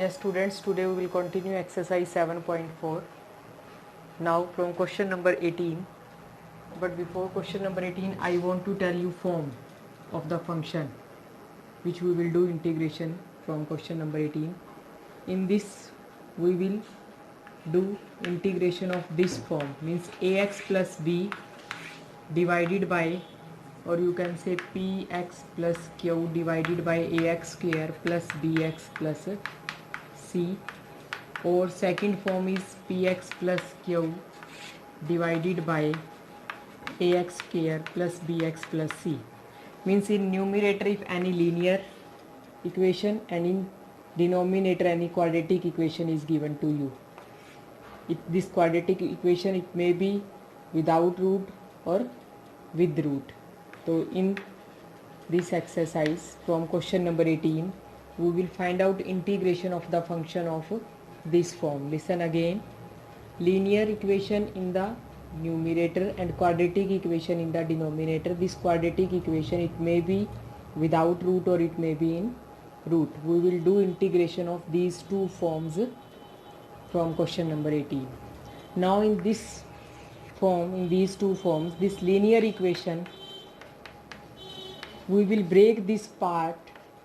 Yes students, today we will continue exercise 7.4. Now from question number 18. But before question number 18, I want to tell you form of the function which we will do integration from question number 18. In this we will do integration of this form, means ax plus b divided by, or you can say px plus q divided by ax square plus bx plus c, or second form is px plus q divided by ax square plus bx plus c. Means in numerator if any linear equation and in denominator any quadratic equation is given to you. This quadratic equation, it may be without root or with root. So in this exercise from question number 18, we will find out integration of the function of this form. Listen again. Linear equation in the numerator and quadratic equation in the denominator. This quadratic equation, it may be without root or it may be in root. We will do integration of these two forms from question number 18. Now in this form, in these two forms, this linear equation, we will break this part,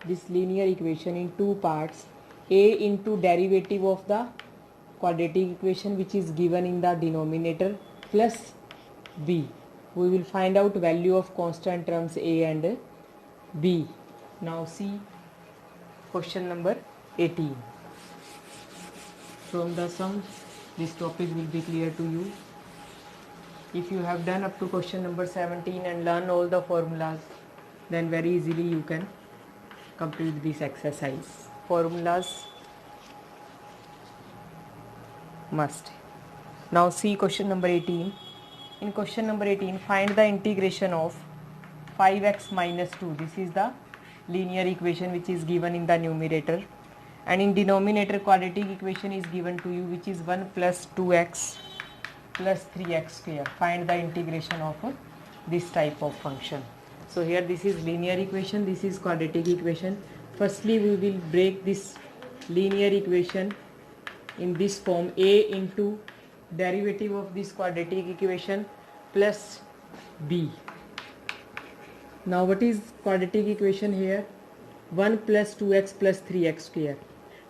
this linear equation in two parts. A into derivative of the quadratic equation which is given in the denominator plus b. We will find out value of constant terms a and b. Now see question number 18. From the sum, this topic will be clear to you. If you have done up to question number 17 and learn all the formulas, then very easily you can complete this exercise. Formulas must. Now see question number 18. In question number 18, find the integration of 5x minus 2. This is the linear equation which is given in the numerator, and in denominator quadratic equation is given to you which is 1 plus 2x plus 3x square. Find the integration of this type of function. So here this is linear equation, this is quadratic equation. Firstly we will break this linear equation in this form: a into derivative of this quadratic equation plus b. Now what is quadratic equation here? 1 plus 2x plus 3x square,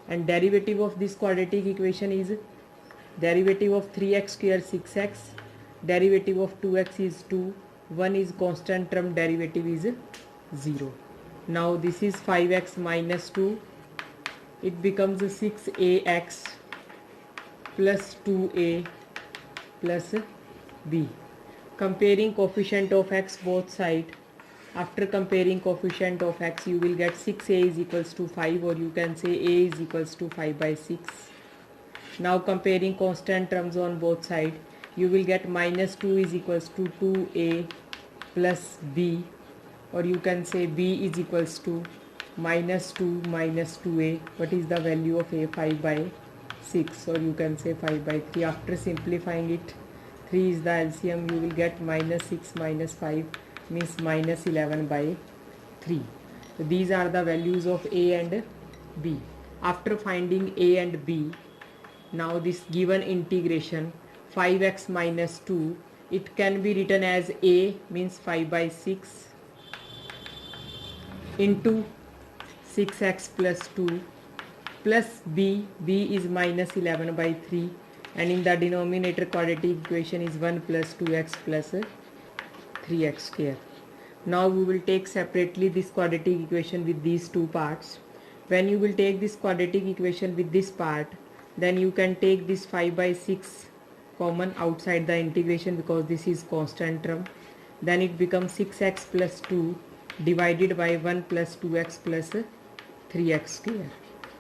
and derivative of this quadratic equation is derivative of 3x square 6x, derivative of 2x is 2, 1 is constant term, derivative is 0. Now this is 5x minus 2, it becomes 6ax plus 2a plus b. Comparing coefficient of x both side. After comparing coefficient of x, you will get 6a is equals to 5, or you can say a is equals to 5 by 6. Now comparing constant terms on both sides, you will get minus 2 is equals to 2a plus b, or you can say b is equals to minus 2 minus 2a. What is the value of a? 5 by 6, or you can say 5 by 3. After simplifying it, 3 is the LCM, you will get minus 6 minus 5 means minus 11 by 3. So these are the values of a and b. After finding a and b, now this given integration 5x minus 2, it can be written as a means 5 by 6 into 6x plus 2 plus b is minus 11 by 3, and in the denominator quadratic equation is 1 plus 2x plus 3x square. Now we will take separately this quadratic equation with these two parts. When you will take this quadratic equation with this part, then you can take this 5 by 6 common outside the integration because this is constant term. Then it becomes 6x plus 2 divided by 1 plus 2x plus 3x square.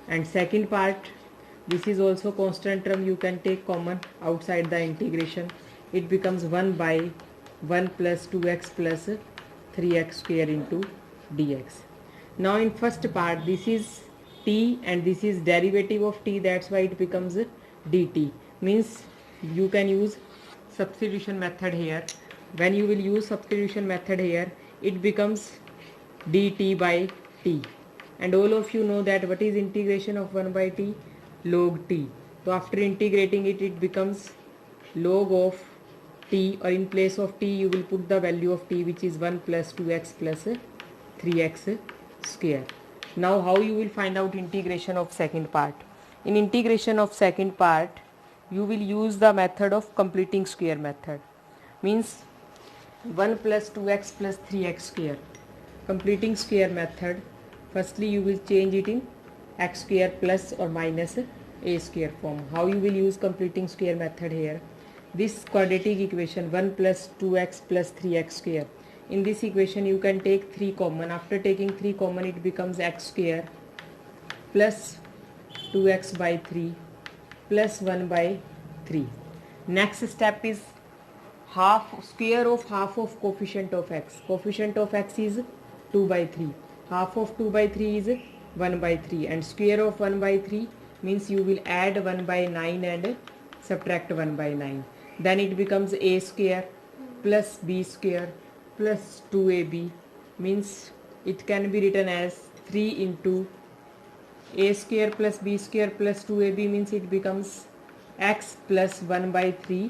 And second part, this is also constant term, you can take common outside the integration. It becomes 1 by 1 plus 2x plus 3x square into dx. Now in first part, this is t and this is derivative of t, that's why it becomes dt. Means you can use substitution method here. When you will use substitution method here, it becomes dt by t. and all of you know that what is integration of 1 by t? Log t. So after integrating it, it becomes log of t, or in place of t you will put the value of t, which is 1 plus 2x plus 3x square. Now how you will find out integration of second part? In integration of second part, you will use the method of completing square method. Means 1 plus 2x plus 3x square. Completing square method, firstly you will change it in x square plus or minus a square form. How you will use completing square method here? This quadratic equation 1 plus 2x plus 3x square. In this equation you can take 3 common. After taking 3 common, it becomes x square plus 2x by 3 plus 1 by 3. Next step is square of half of coefficient of x. Coefficient of x is 2 by 3. Half of 2 by 3 is 1 by 3, and square of 1 by 3 means you will add 1 by 9 and subtract 1 by 9. Then it becomes a square plus b square plus 2ab, means it can be written as 3 into a square plus b square plus 2ab, means it becomes x plus 1 by 3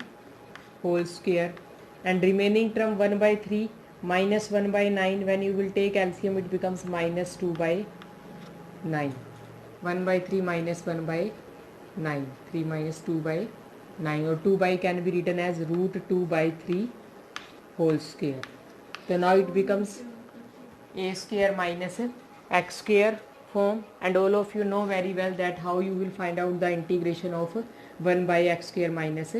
whole square, and remaining term 1 by 3 minus 1 by 9, when you will take LCM it becomes minus 2 by 9. 1 by 3 minus 1 by 9, 3 minus 2 by 9, or 2 by can be written as root 2 by 3 whole square. So now it becomes a square minus x square form, and all of you know very well that how you will find out the integration of 1 by x square minus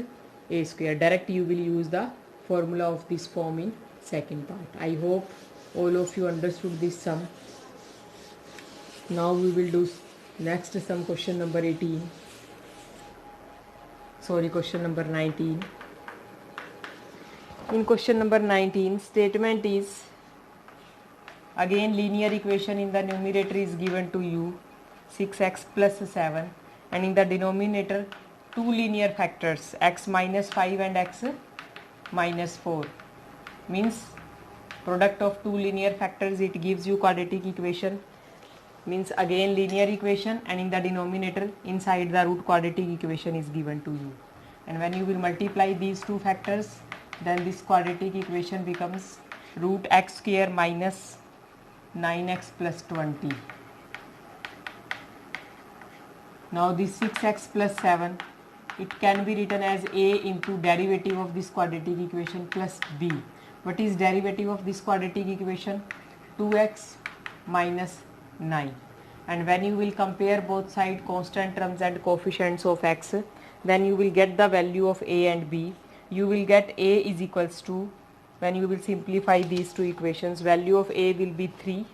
a square. Direct you will use the formula of this form in second part. I hope all of you understood this sum. Now we will do next sum, question number 18. Sorry, question number 19. In question number 19, statement is again linear equation. In the numerator is given to you 6x plus 7, and in the denominator two linear factors x minus 5 and x minus 4. Means product of two linear factors, it gives you quadratic equation. Means again linear equation, and in the denominator inside the root quadratic equation is given to you, and when you will multiply these two factors, then this quadratic equation becomes root x square minus 9x plus 20. Now this 6x plus 7, it can be written as a into derivative of this quadratic equation plus b. What is derivative of this quadratic equation? 2x minus 9. And when you will compare both side constant terms and coefficients of x, then you will get the value of a and b. You will get a is equals to, when you will simplify these two equations, value of a will be 3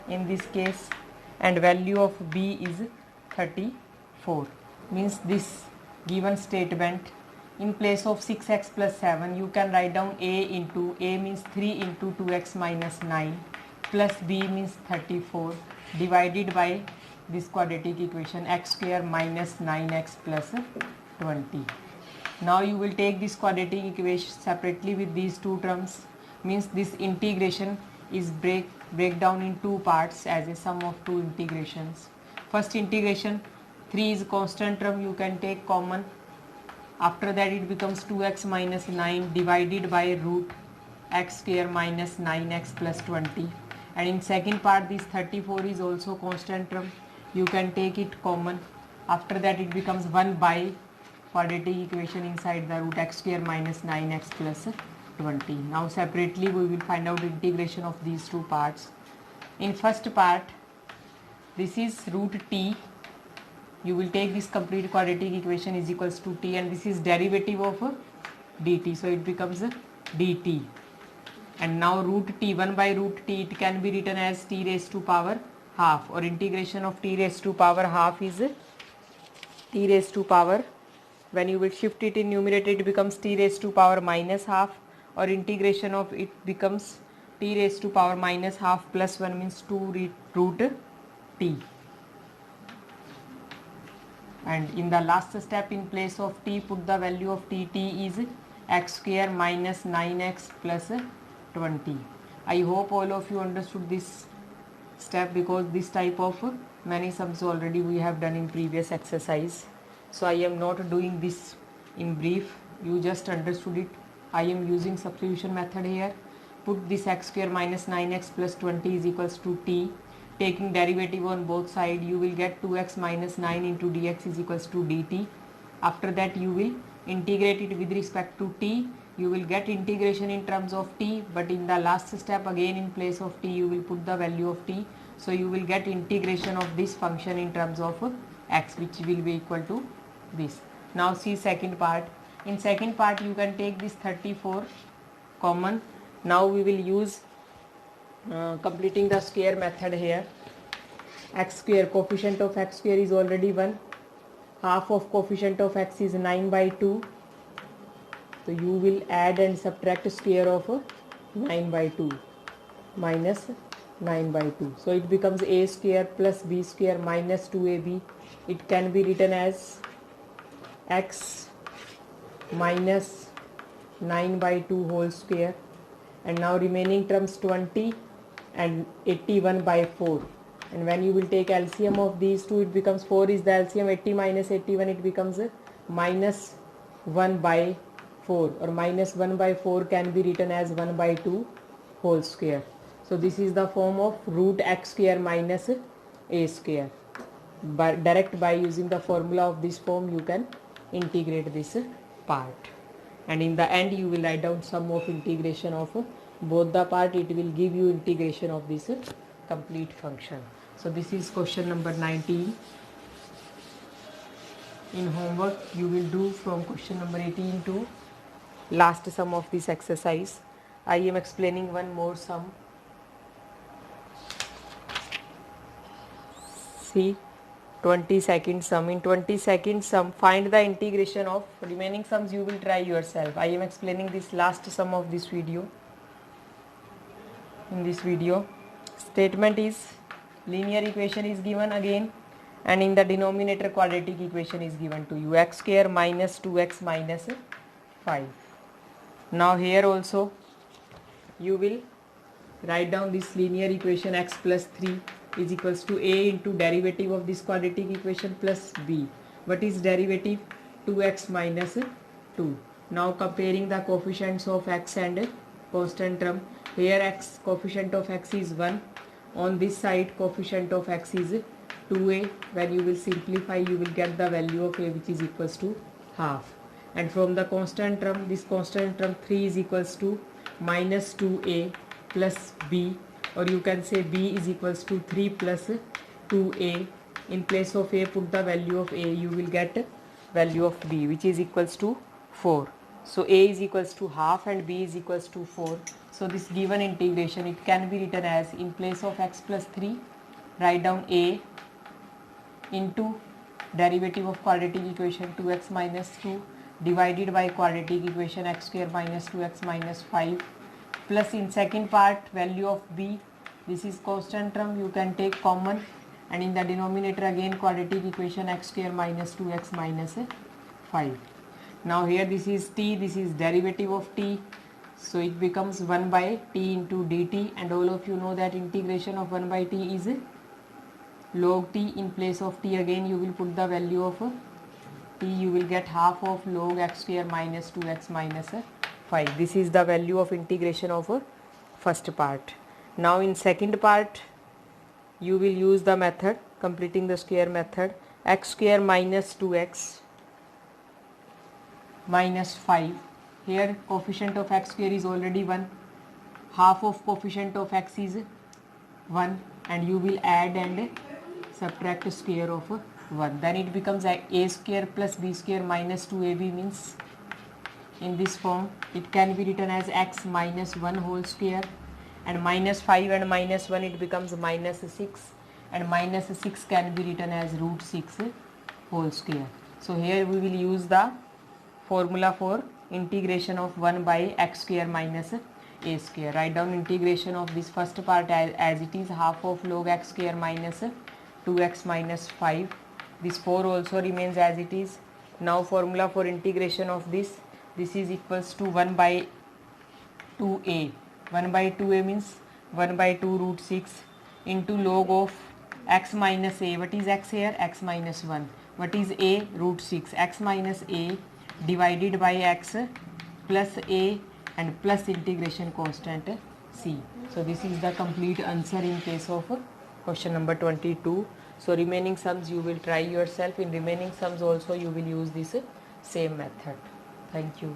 in this case, and value of b is 34. Means this given statement, in place of 6x plus 7 you can write down a into, a means 3 into 2x minus 9 plus b means 34 divided by this quadratic equation x square minus 9x plus 20. Now you will take this quadratic equation separately with these two terms. Means this integration is break down in two parts as a sum of two integrations. First integration, 3 is constant term, you can take common. After that it becomes 2x minus 9 divided by root x square minus 9x plus 20. And in second part, this 34 is also constant term, you can take it common. After that it becomes 1 by quadratic equation inside the root x square minus 9x plus 20. Now separately we will find out integration of these two parts. In first part, this is root t, you will take this complete quadratic equation is equals to t, and this is derivative of dt, so it becomes dt. And now root t, 1 by root t, it can be written as t raised to power half, or integration of t raised to power half is t raised to power, when you will shift it in numerator it becomes t raised to power minus half, or integration of it becomes t raised to power minus half plus 1 means 2 root t. And in the last step, in place of t put the value of t is x square minus 9x plus 20. I hope all of you understood this step because this type of many sums already we have done in previous exercise. So I am not doing this in brief, you just understood it. I am using substitution method here. Put this x square minus 9x plus 20 is equals to t. Taking derivative on both sides, you will get 2x minus 9 into dx is equals to dt. After that you will integrate it with respect to t. You will get integration in terms of t, but in the last step again in place of t you will put the value of t. So you will get integration of this function in terms of x, which will be equal to this. Now see second part. In second part you can take this 34 common. Now we will use completing the square method here. X square, coefficient of x square is already 1. Half of coefficient of x is 9 by 2. So you will add and subtract square of 9 by 2 minus 9 by 2. So it becomes a square plus b square minus 2ab. It can be written as x minus 9 by 2 whole square. And now remaining terms 20 and 81 by 4. And when you will take LCM of these two, it becomes 4 is the LCM, 80 minus 81, it becomes minus 1 by 4, or minus 1 by 4 can be written as 1 by 2 whole square. So this is the form of root x square minus a square. But direct by using the formula of this form you can integrate this part. And in the end you will write down sum of integration of both the part. It will give you integration of this complete function. So this is question number 19. In homework you will do from question number 18 to last sum of this exercise. I am explaining one more sum. See, 22nd sum. In 22nd sum, find the integration of remaining sums. You will try yourself. I am explaining this last sum of this video. In this video, statement is linear equation is given again, and in the denominator quadratic equation is given to you, x square minus 2x minus 5. Now here also you will write down this linear equation x plus 3 is equals to a into derivative of this quadratic equation plus b. What is derivative? 2x minus 2. Now comparing the coefficients of x and constant term. Here x, coefficient of x is 1. On this side coefficient of x is 2a. When you will simplify you will get the value of a, which is equals to half. And from the constant term, this constant term 3 is equals to minus 2a plus b, or you can say b is equals to 3 plus 2a. In place of a put the value of a, you will get value of b, which is equals to 4. So a is equals to half and b is equals to 4. So this given integration, it can be written as, in place of x plus 3 write down a into derivative of quadratic equation 2x minus 2 divided by quadratic equation x square minus 2x minus 5, plus in second part value of b. This is constant term, you can take common, and in the denominator again quadratic equation x square minus 2x minus 5. Now here this is t, this is derivative of t, so it becomes 1 by t into dt, and all of you know that integration of 1 by t is log t. In place of t again you will put the value of t, you will get half of log x square minus 2x minus 5. This is the value of integration of first part. Now in second part you will use the method, completing the square method, x square minus 2x minus 5. Here coefficient of x square is already 1, half of coefficient of x is 1, and you will add and subtract square of 1. Then it becomes a square plus b square minus 2ab, means in this form it can be written as x minus 1 whole square, and minus 5 and minus 1 it becomes minus 6, and minus 6 can be written as root 6 whole square. So here we will use the formula for integration of 1 by x square minus a square. Write down integration of this first part as it is, half of log x square minus 2x minus 5. This 4 also remains as it is. Now formula for integration of this is equals to 1 by 2a. 1 by 2a means 1 by 2 root 6. into log of x minus a. What is x here? X minus 1. What is a? Root 6. X minus a divided by x plus a and plus integration constant c. So this is the complete answer in case of question number 22. So remaining sums you will try yourself. In remaining sums also you will use this same method. Thank you.